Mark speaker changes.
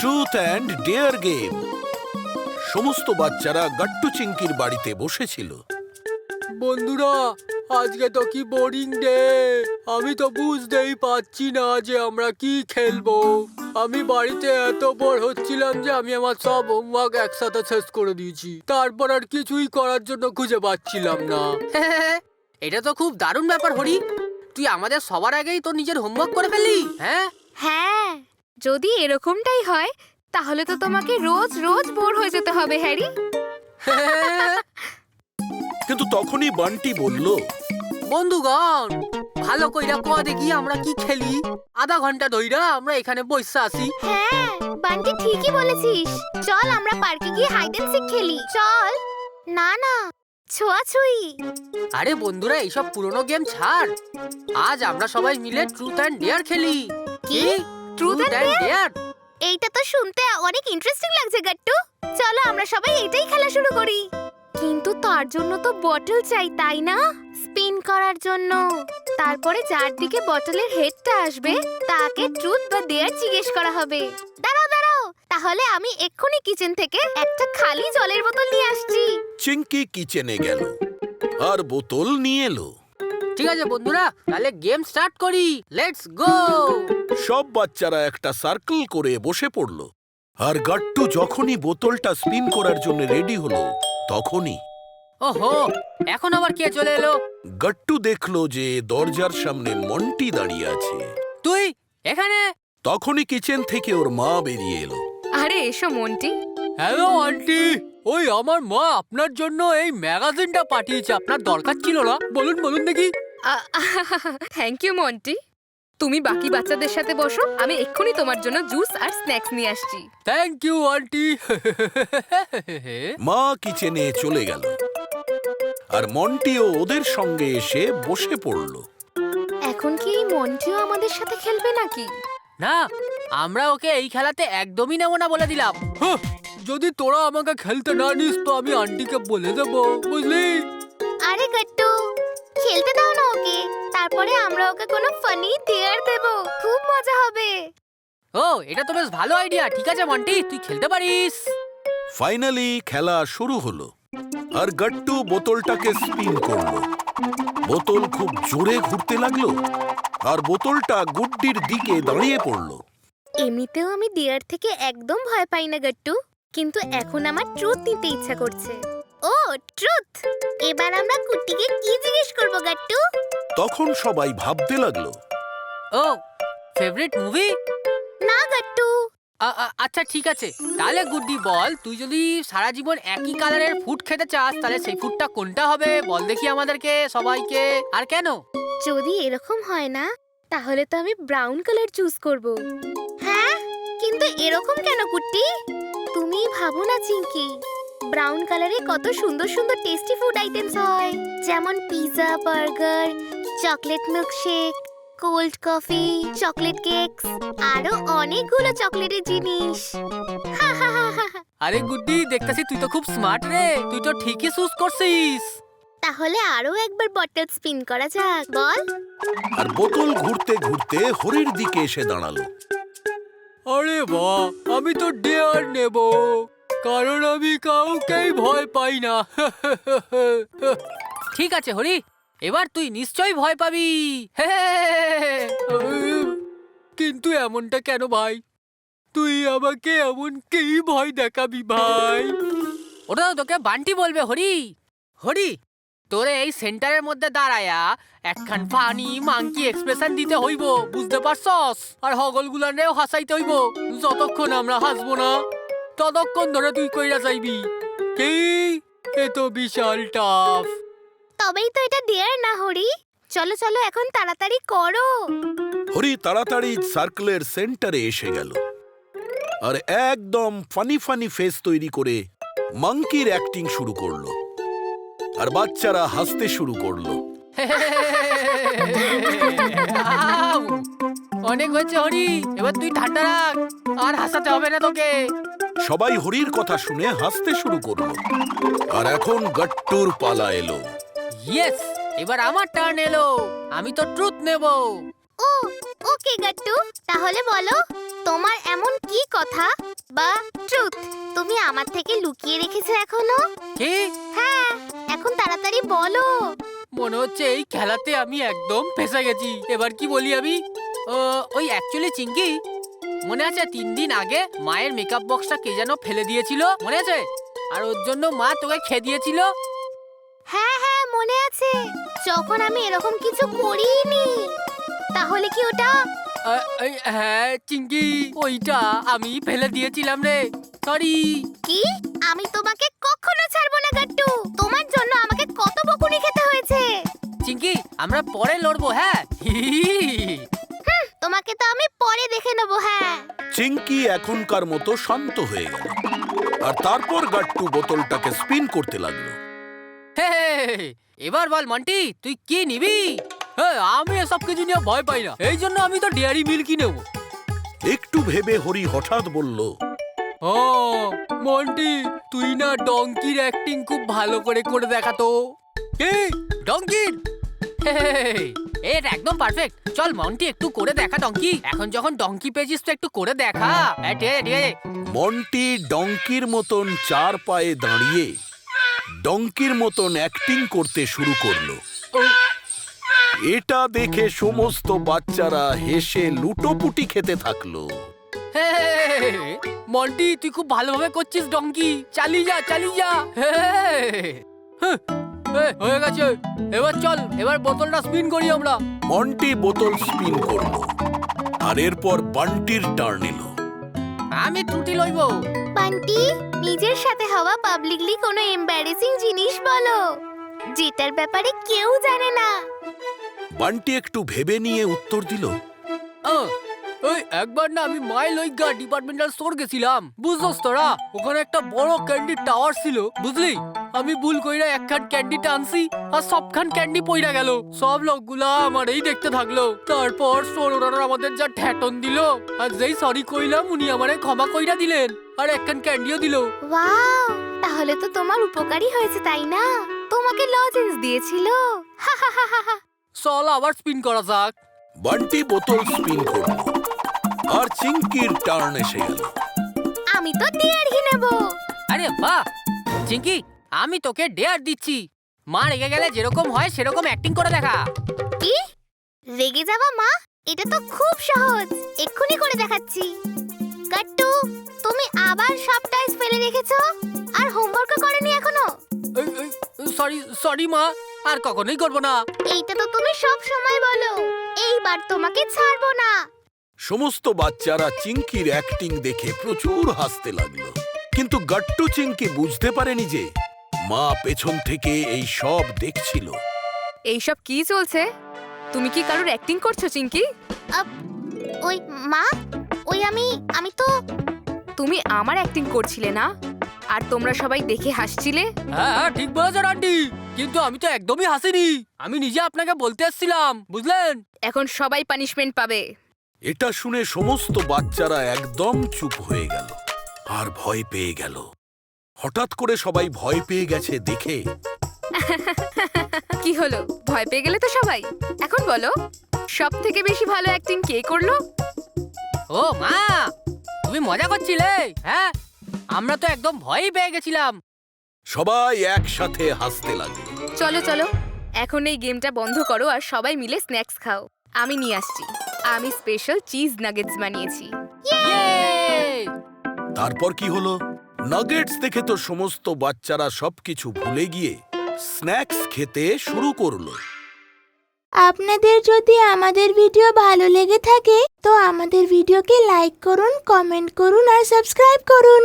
Speaker 1: Truth and dare game. সমস্ত বাচ্চারা গাট্টু চিংকির বাড়িতে বসেছিল।
Speaker 2: বন্ধুরা, আজকে তো কি বোরিং ডে। আমি তো বুঝতেই পারছি না যে আমরা কি খেলবো। আমি বাড়িতে এত বোর হচ্ছিলাম যে আমি আমার সব হোমওয়ার্ক একসাথে শেষ করে দিয়েছি। তারপর আর কিছুই করার জন্য খুঁজে পাচ্ছিলাম না।
Speaker 3: এটা তো খুব দারুণ ব্যাপার হরি। তুই আমাদের সবার আগেই তো নিজের হোমওয়ার্ক করে ফেললি।
Speaker 4: হ্যাঁ, যদি এরকমটাই হয় তাহলে তো তোমাকে রোজ রোজ বোর হয়ে যেতে হবে হ্যারি।
Speaker 1: কিন্তু তখনই বান্টি বলল,
Speaker 3: বন্ধুগণ, ভালো কইরা কয়া দেখি আমরা কি খেলি। আধা ঘন্টা ধইরা আমরা এখানে বসে আছি।
Speaker 4: হ্যাঁ, বান্টি ঠিকই বলেছিস। চল আমরা পার্কে গিয়ে হাইড এন্ড সিক খেলি। চল। না না, ছোঁয়াছুঁই।
Speaker 3: আরে বন্ধুরা, এইসব পুরনো গেম ছাড়। আজ আমরা সবাই মিলে ট্রুথ অ্যান্ড ডেয়ার খেলি।
Speaker 4: কি? Truth and dare? এইটা তো শুনতে অনেক ইন্টারেস্টিং লাগছে গাট্টু। চলো আমরা সবাই এটাই খেলা শুরু করি। কিন্তু তার জন্য তো বটল চাই, তাই না? স্পিন করার জন্য। তারপরে যার দিকে বটলের হেডটা আসবে তাকে ট্রুথ বা ডেয়ার জিজ্ঞেস করা হবে। দাঁড়াও দাঁড়াও, তাহলে আমি এক্ষুনি কিচেন থেকে একটা খালি জলের বোতল নিয়ে আসছি।
Speaker 1: চিংকি কিচেনে গেল আর বোতল নিয়ে এলো।
Speaker 3: ঠিক আছে বন্ধুরা, তাহলে গেম স্টার্ট করি। Let's go.
Speaker 1: সব বাচ্চারা একটা সার্কেল করে বসে পড়ল। আর গাট্টু যখনই বোতলটা স্পিন করার জন্য রেডি হলো, তখনই
Speaker 3: ওহো, এখন আবার কে চলে এলো?
Speaker 1: গাট্টু দেখলো যে দরজার সামনে মন্টি দাঁড়িয়ে আছে।
Speaker 3: তুই এখানে?
Speaker 1: তখনই কিচেন থেকে ওর মা বেরিয়ে এলো।
Speaker 4: আরে এসো মন্টি।
Speaker 2: হ্যালো আন্টি, ওই আমার মা আপনার জন্য এই ম্যাগাজিনটা পাঠিয়েছে। আপনার দরকার ছিল না? বলুন বলুন দেখি।
Speaker 4: Thank you Monty. তুমি বাকি বাচ্চাদের সাথে বসো, আমি এক্ষুনি তোমার জন্য জুস আর স্ন্যাক্স নিয়ে আসছি।
Speaker 2: Thank you aunty.
Speaker 1: মা কিচেনে চলে গেল আর মন্টিও ওদের সঙ্গে এসে বসে পড়ল।
Speaker 4: এখন কি এই মন্টিও আমাদের সাথে খেলবে নাকি?
Speaker 3: না, আমরা ওকে এই খেলাতে একদমই নেব না বলে দিলাম।
Speaker 2: যদি তোরা আমাকে খেলতে না নিস তো আমি আন্টিকে বলে দেবো, বুঝলি?
Speaker 4: আরে গাট্টু, খেলতে দাও না ওকে, তারপরে আমরা ওকে কোনো ফানি ডেয়ার দেব। খুব মজা হবে।
Speaker 3: ও, এটা তো বেশ ভালো আইডিয়া। ঠিক আছে মন্টি, তুই খেলতে পারিস।
Speaker 1: ফাইনালি খেলা শুরু হলো আর গাট্টু বোতলটাকে স্পিন করলো। বোতল খুব জোরে ঘুরতে লাগলো আর বোতলটা গুড্ডির দিকে দাঁড়িয়ে পড়লো।
Speaker 4: এমনিতেও আমি ডেয়ার থেকে একদম ভয় পাই না গাট্টু, কিন্তু এখন আমার ট্রুথ নিতে ইচ্ছা করছে। ও ট্রুথ, এবার আমরা কুট্টিকে কি জিজ্ঞেস করব গাট্টু?
Speaker 1: তখন সবাই ভাবতে লাগলো।
Speaker 3: ও, ফেভারিট মুভি?
Speaker 4: না গাট্টু।
Speaker 3: আচ্ছা ঠিক আছে, তাহলে গুড্ডি বল, তুই যদি সারা জীবন একই কালারের ফুড খেতে চাস তাহলে সেই ফুডটা কোনটা হবে? বল দেখি আমাদেরকে সবাইকে। আর কেন?
Speaker 4: যদি এরকম হয় না তাহলে তো আমি ব্রাউন কালার চুজ করব। হ্যাঁ, কিন্তু এরকম কেন কুট্টি? তুমি ভাবো না চিঙ্কি, ব্রাউন কালারে কত সুন্দর সুন্দর টেস্টি ফুড আইটেমস হয়, যেমন pizza, burger, chocolate milkshake, cold coffee, chocolate cakes, আরো অনেকগুলো চকলেটের জিনিস।
Speaker 3: আরে গুড্ডি, দেখতেছি তুই তো খুব স্মার্ট রে। তুই তো ঠিকই চুজ করছিস।
Speaker 4: তাহলে আরো একবার বটল স্পিন করা যাক, বল।
Speaker 1: আর বোতল ঘুরতে ঘুরতে হরির দিকে এসে দাঁড়ালো।
Speaker 2: আরে বাহ, আমি তো ডেয়ার নেব, কারণ আমি কাউকেই ভয় পাই না।
Speaker 3: ঠিক আছে হরি, এবার তুই নিশ্চয়ই ভয় পাবি।
Speaker 2: কিন্তু এমনটা কেন ভাই? তুই আমাকে এমন কি ভয় দেখাবি ভাই?
Speaker 3: ওটা তো তোকে বান্টি বলবে হরি। হরি, তোরে এই সেন্টারের মধ্যে দাঁড়ায়া একখান ফানি মাংকি এক্সপ্রেশন দিতে হইব, বুঝতে পারছস? আর হগলগুলানেও হাসাইতে হইব। যতক্ষণ আমরা হাসবো না ততক্ষণ ধরে তুই কইরা যাইবি। কি? এ তো বিশাল টাফ।
Speaker 4: তবেই তো এটা ডেয়ার না হরি। চলো চলো এখন তাড়াতাড়ি করো।
Speaker 1: হরি তাড়াতাড়ি সার্কেলের সেন্টারে এসে গেল আর একদম ফানি ফানি ফেস তৈরি করে মাংকির অ্যাক্টিং শুরু করলো আর বাচ্চারা হাসতে শুরু করলো।
Speaker 3: অনেক হয়েছে হরি, এবার তুই ঠান্ডা রাখ, আর হাসাতে হবে না তোকে।
Speaker 1: সবাই হরির কথা শুনে হাসতে শুরু করলো। আর এখন গাট্টুর পালা এলো।
Speaker 3: ইয়েস, এবার আমার টার্ন এলো। আমি তো ট্রুথ নেব।
Speaker 4: ও ওকে গাট্টু, তাহলে বলো তোমার এমন কি কথা বা ট্রুথ তুমি আমার থেকে লুকিয়ে রেখেছো এখনো?
Speaker 3: কি?
Speaker 4: হ্যাঁ, এখন তাড়াতাড়ি বলো।
Speaker 3: মনে হচ্ছে এই খেলাতে আমি একদম ফেঁসে গেছি। এবার কি বলি আমি? ওই অ্যাকচুয়ালি চিঙ্কি, মনে আছে 3 দিন আগে মায়ের মেকআপ বক্সটা কে যেন ফেলে দিয়েছিল, মনে আছে? আর ওর জন্য মা তোকে খেয়ে দিয়েছিল।
Speaker 4: হ্যাঁ হ্যাঁ, মনে আছে। যখন আমি এরকম কিছু করিনি। তাহলে কি ওটা?
Speaker 3: হ্যাঁ চিঙ্কি, ওইটা আমি ফেলে দিয়েছিলাম রে, সরি।
Speaker 4: কি? আমি তোমাকে কখনো ছাড়বো না গাট্টু। তোমার জন্য আমাকে কত বকুনি খেতে হয়েছে।
Speaker 3: চিঙ্কি, আমরা পরে লড়বো, হ্যাঁ?
Speaker 4: তোমাকে তো আমি পরে দেখে নেবো। হ্যাঁ,
Speaker 1: চিঙ্কি এখনকার মতো শান্ত হয়ে গেল আর তারপর গাট্টু বোতলটাকে স্পিন করতে লাগলো।
Speaker 3: হে, এবার বল মন্টি, তুই কি নিবি? আমি এসব কিছু নিয়ে ভয় পাই না, এই জন্য আমি তো ডেয়ারি মিল্কই নেব।
Speaker 1: একটু ভেবে হরি হঠাৎ বলল,
Speaker 3: ও মন্টি, তুই না ডঙ্কির অ্যাক্টিং খুব ভালো করে করে দেখাতো। কি ডঙ্কির? এটা একদম পারফেক্ট। চল মন্টি, একটু করে দেখা ডঙ্কি। এখন যখন ডঙ্কি পেয়েছিস তো একটু করে দেখা।
Speaker 1: মন্টি ডঙ্কির মতন 4 পায়ে দাঁড়িয়ে ডঙ্কির মতন অ্যাক্টিং করতে শুরু করলো। এটা দেখে সমস্ত বাচ্চারা হেসে লুটোপুটি খেতে থাকলো।
Speaker 3: মন্টি, তুই খুব ভালোভাবে করছিস ডঙ্কি, চালিয়ে যা চালিয়ে যা। হয়ে গেছে, এবার চল, এবার বোতলটা স্পিন করি আমরা।
Speaker 1: মন্টি বোতল স্পিন করলো আর এরপর বান্টির টার্ন এলো।
Speaker 3: আমি ত্রুটি লইব।
Speaker 4: বান্টি, নিজের সাথে হওয়া পাবলিকলি কোনো এম্বারেসিং জিনিস বলো, যেটার ব্যাপারে কেউ জানে না।
Speaker 1: বান্টি একটু ভেবে নিয়ে উত্তর দিল,
Speaker 3: ওই একবার না আমি মাইল ওইগা ডিপার্টমেন্টাল স্টোর গেছিলাম, বুঝছস তোরা? ওখানে একটা বড় ক্যান্ডি টাওয়ার ছিল, বুঝলি? আমি ভুল কইরা একখান ক্যান্ডি টানছি আর সবখান ক্যান্ডি পইরা গেল। সব লোকগুলা আমারই দেখতে থাকলো। তারপর স্টোর ওনার আমাদের যা ঠ্যাটন দিল, আর যেই সরি কইলাম উনি আমারে ক্ষমা কইরা দিলেন আর একখান ক্যান্ডিও দিল।
Speaker 4: ওয়াও, তাহলে তো তোমার উপকারী হয়েছে, তাই না? তোমাকে লজেন্স দিয়েছিল।
Speaker 3: চল আবার স্পিন করা যাক।
Speaker 1: বান্টি বোতল স্পিন করলো আর চিঙ্কির টার্ন এসে গেল।
Speaker 4: আমি তো ডেয়ারই নেব।
Speaker 3: আরে বাহ চিঙ্কি, আমি তোকে ডেয়ার দিচ্ছি। মা রেগে গেলে যেরকম হয় সেরকম অ্যাক্টিং করে দেখা।
Speaker 4: কি? রেগে যাওয়া মা? এটা তো খুব সহজ, এক্ষুনি করে দেখাচ্ছি। গাট্টু, তুমি আবার সব টয়েস ফেলে রেখেছো আর হোমওয়ার্কও করনি এখনো।
Speaker 3: সরি সরি মা, আর কখনোই করবো না।
Speaker 4: এইটা তো তুমি সব সময় বলো। এইবার তোমাকে ছাড়বো না।
Speaker 1: সমস্ত বাচ্চারা চিঙ্কির অ্যাক্টিং দেখে প্রচুর হাসতে লাগলো, কিন্তু গাট্টু চিঙ্কি বুঝতে পারেনি যে মা পেছন থেকে এই সব দেখছিল।
Speaker 5: এইসব কি চলছে? তুমি কি কারোর অ্যাক্টিং করছো চিঙ্কি?
Speaker 4: ওই মা, ওই আমি তো।
Speaker 5: তুমি আমার অ্যাক্টিং করছিলে না? আর তোমরা সবাই দেখে হাসছিলে?
Speaker 3: হ্যাঁ ঠিক বলেছেন আন্টি, কিন্তু আমি তো একদমই হাসিনি। আমি নিজে আপনাকে বলতে এসেছিলাম, বুঝলেন?
Speaker 5: এখন সবাই পানিশমেন্ট পাবে।
Speaker 1: এটা শুনে সমস্ত বাচ্চারা একদম চুপ হয়ে গেল আর ভয় পেয়ে গেল। হঠাৎ করে সবাই ভয় পেয়ে গেছে দেখে।
Speaker 5: কি হলো, ভয় পেয়ে গেলে তো সবাই? এখন বলো, সব থেকে বেশি ভালো অ্যাক্টিং কে করলো?
Speaker 3: ও মা, তুমি মজা করছিলে? হ্যাঁ, আমরা তো একদম ভয়ই পেয়ে গেছিলাম।
Speaker 1: সবাই একসাথে হাসতে লাগলো।
Speaker 5: চলো চলো, এখন এই গেমটা বন্ধ করো আর সবাই মিলে স্ন্যাক্স খাও। আমি নিয়ে আসছি, আমি স্পেশাল চিজ নাগেটস বানিয়েছি।
Speaker 1: তারপর কি হলো? নাগেটস দেখে তো সমস্ত বাচ্চারা সবকিছু ভুলে গিয়ে স্ন্যাক্স খেতে শুরু করলো।
Speaker 6: আপনাদের যদি আমাদের ভিডিও ভালো লেগে থাকে তো আমাদের ভিডিওকে লাইক করুন, কমেন্ট করুন আর সাবস্ক্রাইব করুন।